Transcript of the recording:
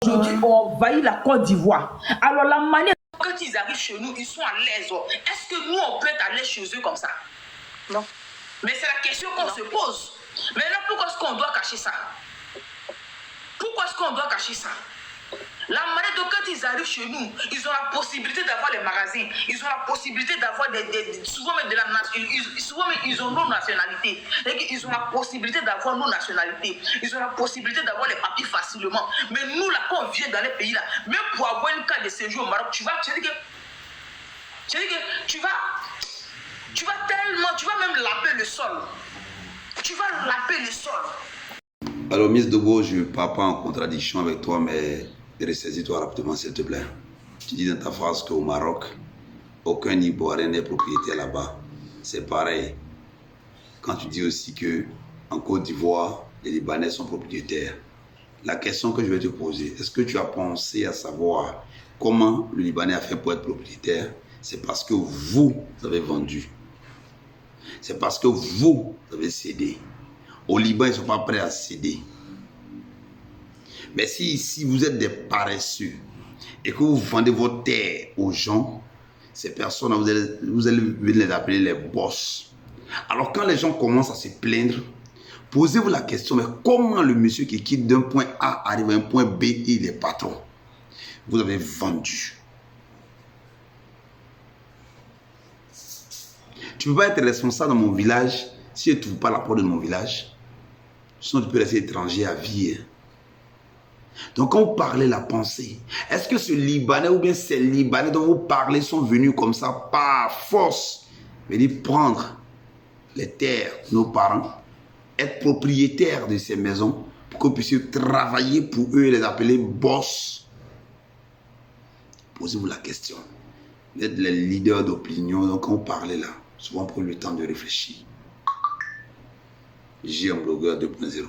Aujourd'hui, on envahit la Côte d'Ivoire. Alors la manière quand ils arrivent chez nous, ils sont à l'aise. Est-ce que nous, on peut être à l'aise chez eux comme ça? Non. Mais c'est la question qu'on se pose. Maintenant, pourquoi est-ce qu'on doit cacher ça? Pourquoi est-ce qu'on doit cacher ça? La manière dont quand ils arrivent chez nous, ils ont la possibilité d'avoir les magasins, ils ont la possibilité d'avoir souvent même de la souvent même ils ont nos nationalités. Ils ont la possibilité d'avoir nos nationalités. Ils ont la possibilité d'avoir les papiers facilement. Mais nous là, quand on vient dans les pays là, même pour avoir une carte de séjour au Maroc, tu vas tellement, tu vas même laver le sol. Tu vas laver le sol. Alors, Miss Dogo, je ne pars pas en contradiction avec toi, mais ressaisis-toi rapidement, s'il te plaît. Tu dis dans ta phrase qu'au Maroc, aucun Ivoirien n'est propriétaire là-bas. C'est pareil. Quand tu dis aussi qu'en Côte d'Ivoire, les Libanais sont propriétaires. La question que je vais te poser, est-ce que tu as pensé à savoir comment le Libanais a fait pour être propriétaire? C'est parce que vous avez vendu. C'est parce que vous avez cédé. Au Liban, ils ne sont pas prêts à céder. Mais si ici, vous êtes des paresseux et que vous vendez votre terre aux gens, ces personnes, vous allez les appeler les boss. Alors quand les gens commencent à se plaindre, posez-vous la question, mais comment le monsieur qui quitte d'un point A arrive à un point B et il est patron? Vous avez vendu. Tu ne peux pas être responsable dans mon village si je ne trouve pas la porte de mon village. Sinon, tu peux rester étranger à vie. Donc, quand vous parlez la pensée, est-ce que ce Libanais ou bien ces Libanais dont vous parlez sont venus comme ça par force, venir prendre les terres de nos parents, être propriétaires de ces maisons pour que vous puissiez travailler pour eux et les appeler boss? Posez-vous la question. Vous êtes les leaders d'opinion, donc quand vous parlez là, souvent prenez le temps de réfléchir. J'ai un blogueur 2.0.